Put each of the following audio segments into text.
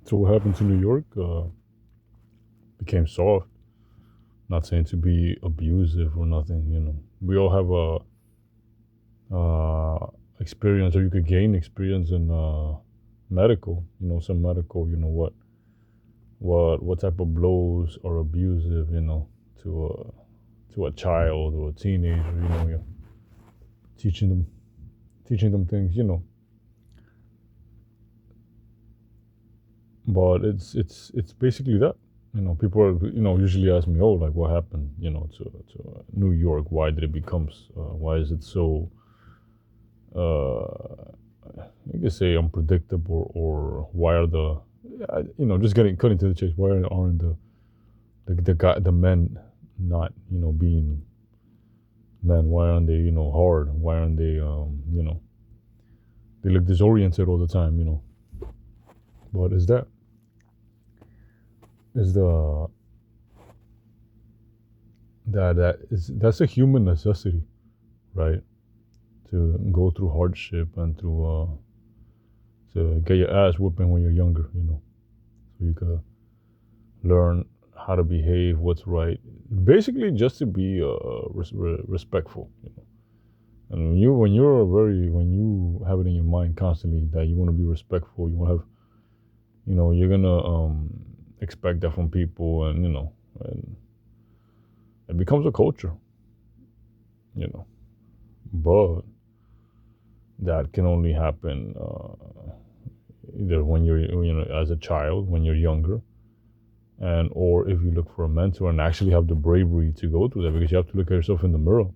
So what happened to New York became soft. Not saying to be abusive or nothing. We all have experience, or you could gain experience in medical. Some medical. What type of blows are abusive. To a child or a teenager. You're teaching them things. But it's basically that. People are usually ask me, oh, like what happened, to New York? Why did it become? Why is it so? You could say unpredictable, or why are just cutting to the chase? Why aren't the men not being men? Why aren't they hard? Why aren't they they look disoriented all the time? But is the that's a human necessity, right? To go through hardship and to get your ass whooping when you're younger, so you can learn how to behave, what's right, basically just to be respectful. And when you have it in your mind constantly that you want to be respectful, you want to have, you're gonna expect that from people, and it becomes a culture, but that can only happen either when you're as a child, when you're younger, and or if you look for a mentor and actually have the bravery to go through that, because you have to look at yourself in the mirror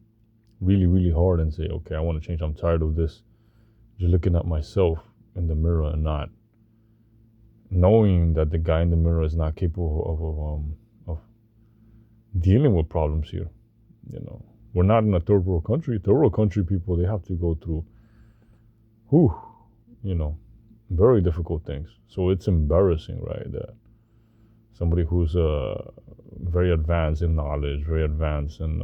really, really hard and say, okay, I want to change. I'm tired of this. Just looking at myself in the mirror and not knowing that the guy in the mirror is not capable of dealing with problems here. We're not in a third world country. Third world country people, they have to go through, very difficult things. So it's embarrassing, right? That somebody who's very advanced in knowledge, very advanced in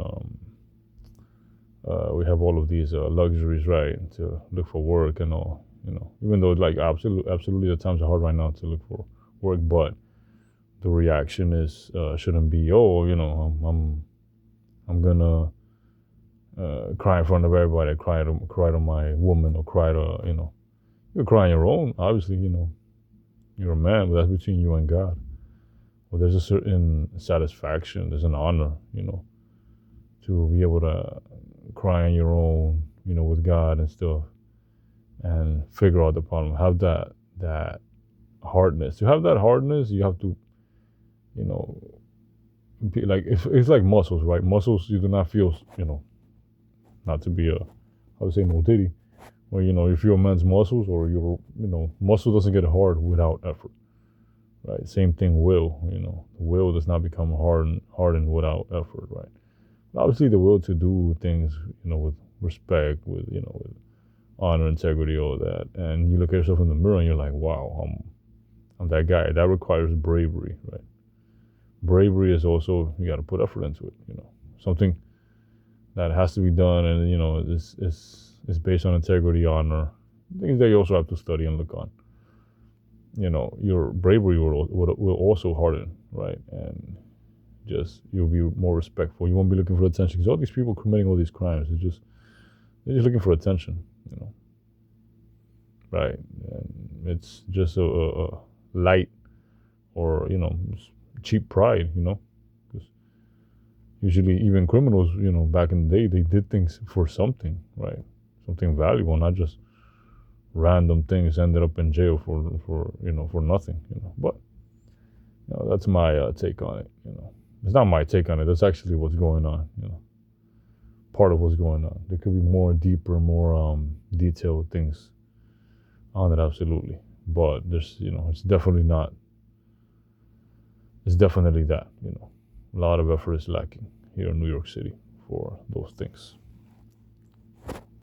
we have all of these luxuries, right, to look for work and all. Even though like absolutely the times are hard right now to look for work, but the reaction is shouldn't be, oh, I'm gonna cry in front of everybody, cry to my woman, or cry to you cry on your own. Obviously, you're a man, but that's between you and God. Well, there's a certain satisfaction, there's an honor, to be able to cry on your own, with God and stuff, and figure out the problem. Have that hardness. To have that hardness, you have to, be like, it's like muscles, right? Muscles you do not feel, not to be how to say no titty, or if you're a man's muscles, or your muscle doesn't get hard without effort, right? Same thing, will. The will does not become hardened without effort, right? Obviously the will to do things, with respect, with honor, integrity, all that. And you look at yourself in the mirror and you're like, wow, I'm that guy. That requires bravery, right? Bravery is also, you got to put effort into it, something that has to be done, and is based on integrity, honor, things that you also have to study and look on. Your bravery will also harden, right? And just, you'll be more respectful. You won't be looking for attention, because all these people committing all these crimes, they're just looking for attention, right? And it's just a light, or cheap pride, because usually even criminals, back in the day, they did things for something, right? Something valuable, not just random things, ended up in jail for nothing, but that's my take on it. It's not my take on it, that's actually what's going on. Part of what's going on. There could be more deeper, more detailed things on it, absolutely, but there's it's definitely not. It's definitely that. A lot of effort is lacking here in New York City for those things.